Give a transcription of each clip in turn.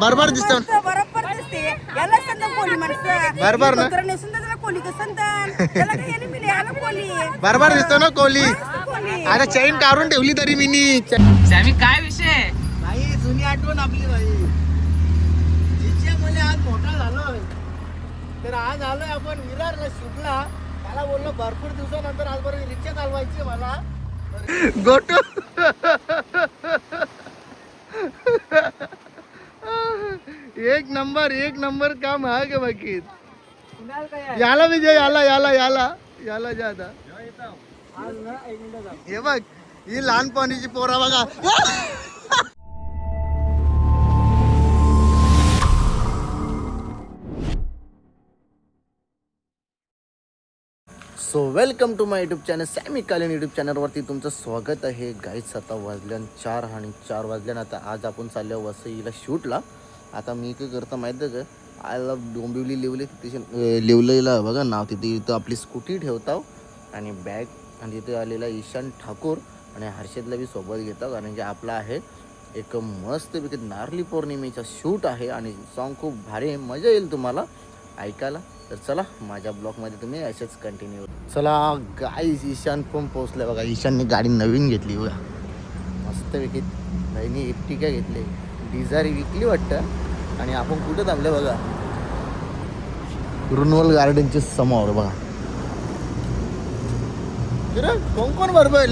बरोबर दिसतो बरोबर दिसते याला संत कोली माणसं बरोबर ना नेसून त्याला कोली का संत त्याला काही याने मिळे आला कोली बरोबर दिसतो ना कोहली कोली आता चैन काढून ठेवली तरी मी सॅमी काय विषय भाई जुनी आठवण आपली भाई जिच्यामुळे आज मोठा झालोय तर आज आलोय आपण विरारला शूटला त्याला बोललो भरपूर दिवसानंतर आज बरोबर रिक्षा चालवायची मला गोटू एक नंबर काम आहे का बाकी याला विजय याला जादा हे बघ ही लहानपणीची पोरा बघा so welcome to my YouTube channel सॅमी कालीन यूट्यूब चॅनलवरती तुमचं स्वागत आहे गाईच. आता वाजल्यान 4 आणि 4 वाजल्यान आता आज आपण चाललो वसईला शूटला. आता मी काय करतो माहिती आहे का आय लव्ह डोंबिवली लिवलेला बघा नाव तिथे इथं आपली स्कूटी ठेवतो आणि बॅग आणि तिथे आलेला ईशान ठाकूर आणि हर्षदला बी सोबत घेतो कारण की आपला आहे एक मस्तपैकी नारळी पौर्णिमेचा शूट आहे आणि सॉन्ग खूप भारी आहे. मजा येईल तुम्हाला ऐकायला. तर चला माझ्या ब्लॉगमध्ये तुम्ही असेच कंटिन्यू. चला गाईस ईशान पण पोहोचलं बघा. ईशानने गाडी नवीन घेतली बघा मस्तपैकी. नाहीनी इर्टिगा घेतली डिझारी विकली वाटतं आणि आपण कुठे थांबले बघा रुनवल गार्डनच्या समोर बघा. कोण बरोबर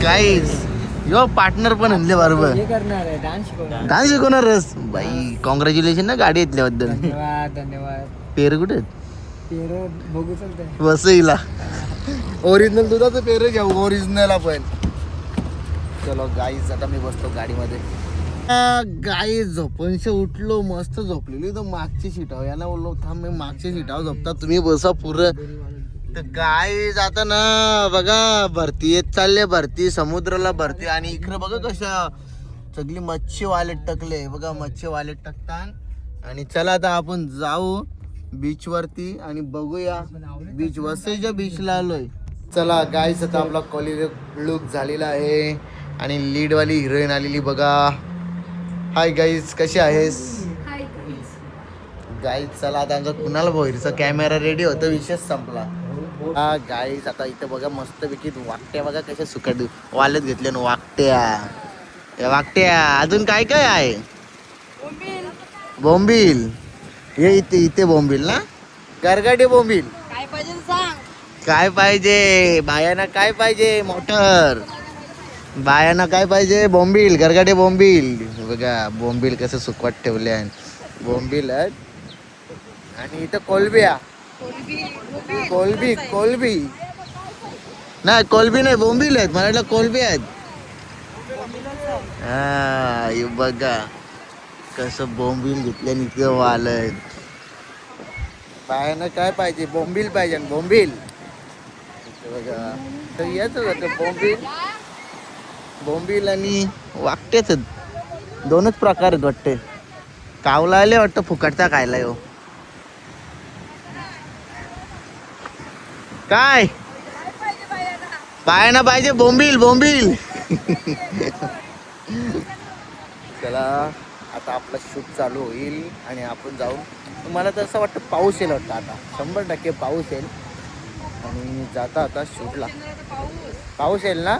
गाईस यो पार्टनर पण आणले बरोबर डान्स शिकवणारच बाई. कॉंग्रॅच्युलेशन ना गाडी घेतल्याबद्दल. धन्यवाद. पेर कुठे पेर बघू चालतंय वसईला ओरिजिनल दुधाचं पेर घेऊ ओरिजिनल आपण. चलो गाईज आता मी बसतो गाडीमध्ये. गाई झोपूनशे उठलो मस्त झोपलेली तर मागची सीटावर याला बोललो थांब मी मागच्या सीटावर झोपता तुम्ही बसा पुरं. तर गाई जाता ना बघा भरती येत चालले भरती समुद्राला भरती आणि इकडे बघा कशा सगळी मच्छी वालेट टाकले बघा मच्छी वालेट टाकतात. आणि चला आता आपण जाऊ बीच वरती आणि बघूया बीच वसईच्या बीचला आलोय. चला गाईस आता आपला कॉलेज लुक झालेला आहे आणि लीड वाली हिरोईन आलेली बघा. हाय गाईज कशी आहेस गाईज. चला आता आमचा कुणाल भोईरचा कॅमेरा रेडी होता विषय संपला. हा गाईज आता इथं बघा मस्तपैकी वाकट्या बघा कशा सुकट वालत घेतल्या ना वाकट्या. अजून काय काय आहे बोंबील हे इथे बोंबील ना गरगाडी बोंबील. काय पाहिजे सांग काय पाहिजे बायांना काय पाहिजे मोटर बायांना काय पाहिजे बोंबील गरगाडे बोंबील. बघा बोंबील कसं सुकवत ठेवले आहे बोंबील आणि इथं कोलबिया कोलबी नाही कोलबी नाही बोंबील आहेत मला वाटलं कोलबी आहेत. हा बघा कसं बोंबील घेतल्याने इतकं वालत. बायांना काय पाहिजे बोंबील पाहिजे बोंबील बघा. तर याच होतं बोंबील आणि वाकटेच दोनच प्रकार आहेत वाटते. कावला आले वाटतं फुकटचा खायला येऊ काय बायांना पाहिजे बोंबील. चला आता आपला शूट चालू होईल आणि आपण जाऊन मला तर असं वाटतं पाऊस येईल वाटतं आता 100% पाऊस येईल आणि जाता आता शूटला पाऊस येईल ना.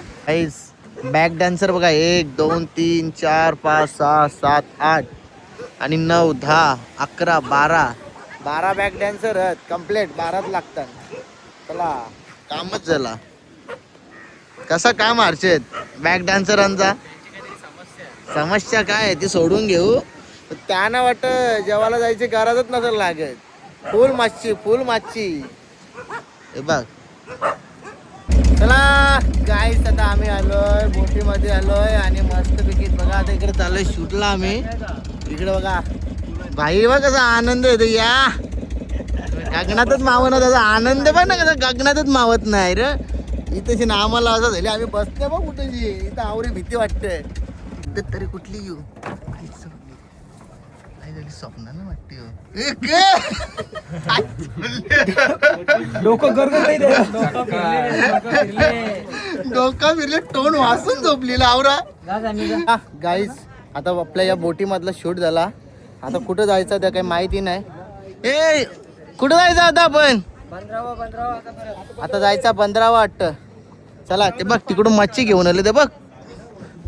बॅक डान्सर बघा 1 2 3 4 5 6 7 8 आणि 9 10 11 12 बॅक डान्सर आहेत कम्प्लीट 12च लागतात. चला कामच झाला. कसा काम हर्षद बॅक डान्सरांचा समस्या काय आहे ती सोडून घेऊ. त्यांना वाटतं जेवायला जायची गरजच नसेल लागत. फुल माची हे बघ. चला गाईस आता आम्ही आलोय बोटीमध्ये आलोय आणि मस्तपैकी बघा आता इकडे चाललोय शूटला आम्ही. इकडे बघा भाई बघ कसा आनंद येतो या गगनातच मावत त्याचा आनंद पण ना कसा गगनातच मावत नाही रे. इथे ना आम्हाला असं झाले आम्ही बसते बघ कुठेची इथं आवरी भीती वाटते तरी कुठली येऊ स्वप्नानं वाटते डोका फिरले टोन वाचून झोपलेला आवरा. गाईस आता आपल्या या बोटीमधला शूट झाला. आता कुठं जायचं त्या काही माहिती नाही. ए कुठं जायचं आता आपण? आता जायचा 15 वाटतं. चला ते बघ तिकडून मच्छी घेऊन आले ते बघ.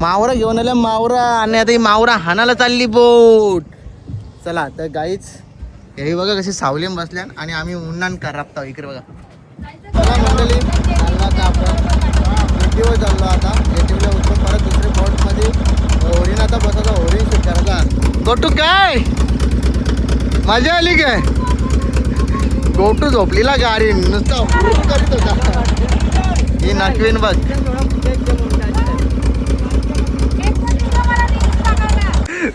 मावरा घेऊन आल्या मावरा. आणि आता ही मावरा हाणाला चालली बोट. चला तर गाईच हे बघा कशी सावलीम बसल्या आणि आम्ही उन्हान करापता इकडे बघा. चला मंडळी चाललो आता आपण जेटीवर चाललो. आता जेटीवला उतरून परत दुसऱ्या बोटमध्ये होरीन आता बसायचा. होरीन शूट करायचा. गोटू काय मजा आली काय? गोटू झोपलीला गाडी नुसतं करीत होता. ही नकवीन बघ.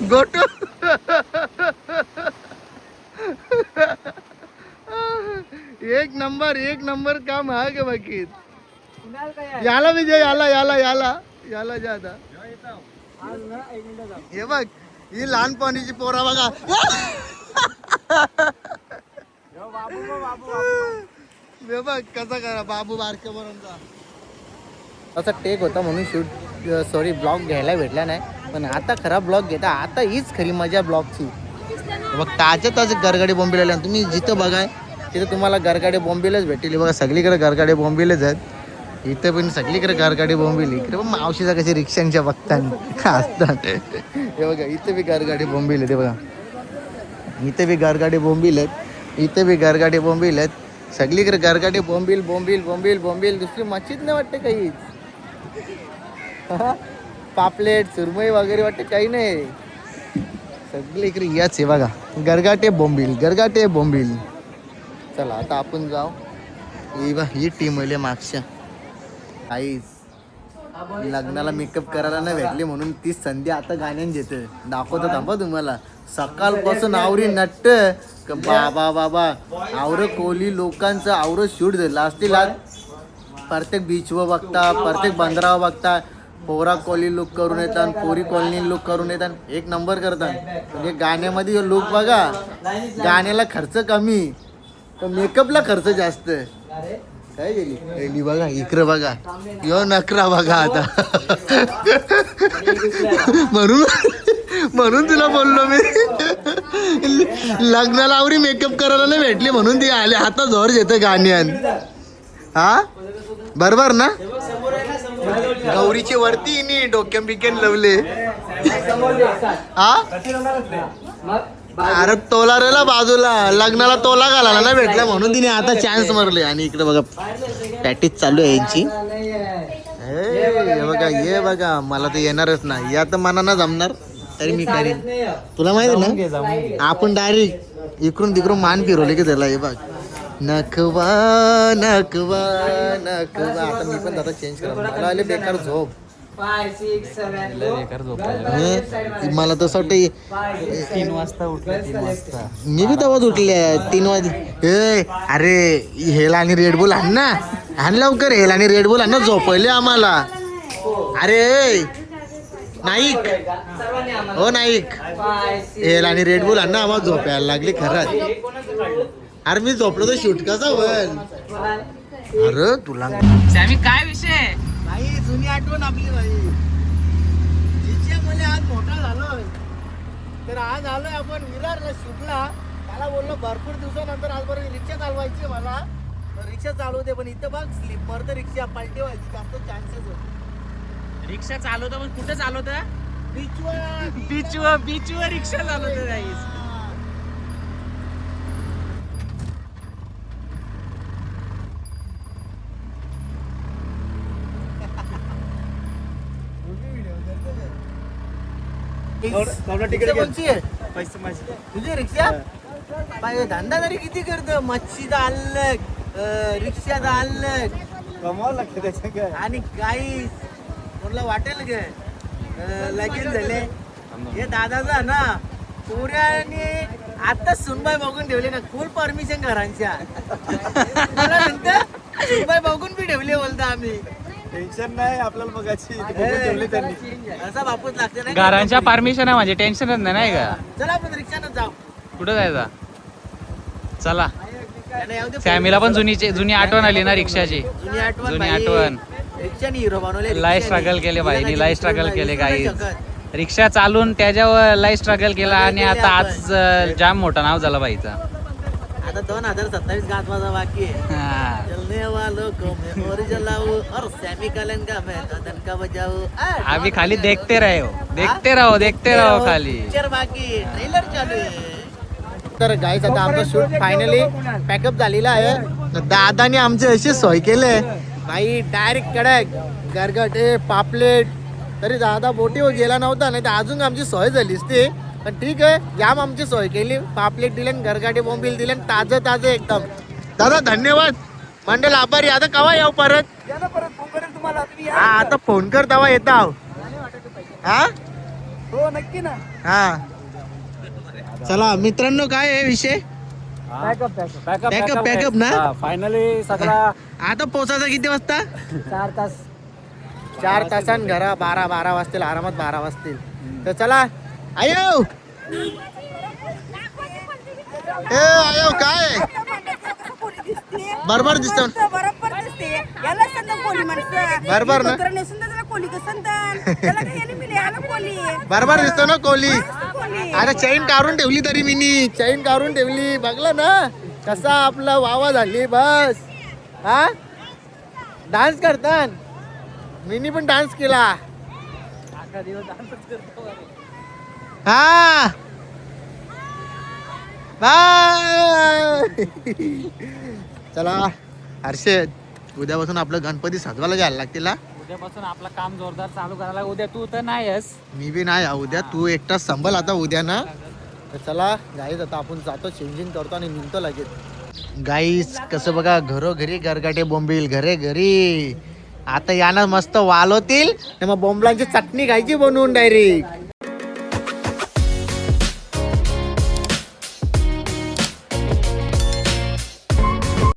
गोटू एक नंबर काम आहे का बाकी. याला विजय याला जादा हे बघ ही लहानपणीची पोरा बघा. हे बघ कसा करा बाबू बारके बरोबर. असा टेक होता म्हणून शूट ब्लॉग घ्यायला भेटला नाही. पण आता खरा ब्लॉग घेता. आता हीच खरी मजा ब्लॉगची. बघ ताजे गरगाडी बोंबील आल्या. तुम्ही जिथं बघाय तिथं तुम्हाला गरगाडी बोंबीलच भेटेल. बघा सगळीकडे गरगाडी बोंबीलच आहेत. इथं पण सगळीकडे गरगाडी बोंबील. इकडे पण मावशीचा कशी रिक्षांच्या बघताना असतात. हे बघा इथे बी गरगाडी बोंबील आहे. ते बघा इथे बी गरगाडी बोंबील आहेत. इथे बी गरगाडी बोंबील आहेत. सगळीकडे गरगाडी बोंबील. दुसरी मच्छीच नाही वाटते काही. पापलेट सुरमई वगैरे वाटते काही नाही. सगळीकडे याच आहे बघा गरगाटे बोंबील. चला आता आपण जाऊ. ही टीम आहे मागच्या. आईस लग्नाला मेकअप करायला नाही भेटली म्हणून ती संधी आता गाण्यान देते. दाखवतो थांबा तुम्हाला. सकाळपासून आवरी नट्ट बाबा आवर कोहली लोकांचं आवर शूट झालं असतील. आज प्रत्येक बीचवर बघता प्रत्येक बंदरावर बघता पोरा कॉलनी लुक करून येतात. पोरी कॉलनी लुक करून येतात. एक नंबर करतात. म्हणजे गाण्यामध्ये लुक बघा. गाण्याला खर्च कमी तर मेकअपला खर्च जास्त. काय गेली बघा इकडे बघा. यो नकरा बघा आता. म्हणून तुला बोललो मी. लग्नाला आवरी मेकअप करायला नाही भेटली म्हणून ती आले. आता जोर येतं गाण्यान. हा बरोबर ना. गौरीची वरती नी डोक्यान बिक्यान लवले. हा अरे तोला रेला बाजूला. लग्नाला तोला घालायला नाही भेटला म्हणून तिने आता चान्स मारले. आणि इकडे बघा प्रॅक्टिस चालू आहे यांची. हे बघा मला तर येणारच नाही. या तर मनानं जमणार तरी मी करीन. तुला माहिती ना आपण डायरेक्ट इकडून तिकडून मान फिरवले की त्याला. हे बघ नखवा. आता मी पण आता चेंज करा. मला आले बेकार झोप. मला तसं वाटतं 3 वाजता उठले. 3 वाजता मी बी तेव्हाच उठले 3 वाजे. अरे हेला आणि रेडबुल आण ना. आण लवकर हेला आणि रेडबुल आण ना. झोपले आम्हाला. अरे नाईक हो नाईक हेला आणि रेडबुल आण ना. आम्हाला झोप यायला लागली खरंच. अरे मी झोपलो तर शूट कसा होईल. अरे तुला सॅमी काय विषय? नाही जुनी आठवण आपली भाई. जिच्यामुळे आज मोठा झालोय. तर आज आलोय आपण विरारला शूटला. त्याला बोललो भरपूर दिवसानंतर आज बरोबर रिक्षा चालवायची मला. रिक्षा चालवते पण इथं बघ स्लीपर तर रिक्षा पलटी व्हायची जास्त चान्सेस होते. रिक्षा चालवतो पण कुठे चालवतं? बीचवर बीचवर रिक्षा चालवतो गाईस. तुझी रिक्षा धंदादारी किती करतो. मच्छीचा अलग रिक्षाचा अलग कमावं लागतं त्याच्या. आणि काही म्हटलं वाटेल ग लगीन झाले. हे दादाचा ना पुऱ्याने आता सुनबाई बघून ठेवले ना. फुल परमिशन घरांच्या. सुनबाई बघून बी ठेवले बोलता आम्ही. टेन्शन नाही आपल्याला बघायची. ठेवली त्यांनी. असा बापूच लागते नाही. घरांच्या परमिशन आहे म्हणजे टेन्शनच नाही का. चला आपण रिक्षानं जाऊ. कुठं जायचा? चला. सॅमीला पण जुनी आठवण आली ना रिक्षाची. जुनी आठवण. रिक्षाने हिरो बनवले. लाईफ स्ट्रगल केले भाईनी. लाईफ स्ट्रगल केले गाईज. रिक्षा चालून त्याच्यावर लय स्ट्रगल केला आणि आता आज जाम मोठा नाव झाला बाईचा. आता 2027 गात माझा बाकी आहे. हा. चलने वालों को मैं और जलाऊं और सैमी कलन का मैं कदन का बजाऊं. अभी खाली देखते रहो खाली. पिक्चर बाकी ट्रेलर चालू आहे. तर गाईस आता आमचं शूट फायनली पॅकअप झालेला आहे. दादाने आमचे अशी सोय केले भाई, डायरेक्ट कडक गरगटे पापलेट. तरी दादा बोटीवर गेला नव्हता, नाही तर अजून आमची सोय झालीच ती. पण ठीक आहे, जाम आमची सोय केली. पापलेट दिले, गरगाटे बोंबील दिले, ताजं एकदम. दादा धन्यवाद, मंडळ आभारी. आता कवा येऊ परत? हा आता फोन कर तेव्हा येत आहो. हा हो नक्की ना. हा चला मित्रांनो, काय आहे विषय? पॅकअप ना फायनली सगळा. आता पोचायचं किती वाजता? 4 तास. 4 तासान घरा 12 वाजतील, आरामात 12 वाजतील. तर चला आयो. ए आयो काय बरोबर दिसतो. बरोबर दिसते. याला संत कोली माणसं. बरोबर ना? कुत्रा नेसून त्याला कोली का संतान. त्याला काही याने मिले आला कोली. बरोबर दिसतो ना कोली? कोली. आता चैन काढून ठेवली तरी मिनी चैन काढून ठेवली. बघला ना कसा आपला वावा झाली. बस हा डान्स करतात. मिनी पण डान्स केला. हा बाय. चला हर्षद, उद्यापासून आपलं गणपती सजवायला जायला लागतील. उद्यापासून आपलं काम जोरदार चालू करायला. उद्या तू तर नाहीस. मी बी नाही. उद्या तू एकटा संभल आता उद्या ना. तर चला गाईज आता आपण जातो, चेंजिंग करतो आणि निघतो लगेच. गाईज कसं बघा, घरोघरी गरगाटे बोंबील घरे घरी. आता यानं मस्त वालवतील, मग बोंबलांची चटणी खायची बनवून डायरेक्ट.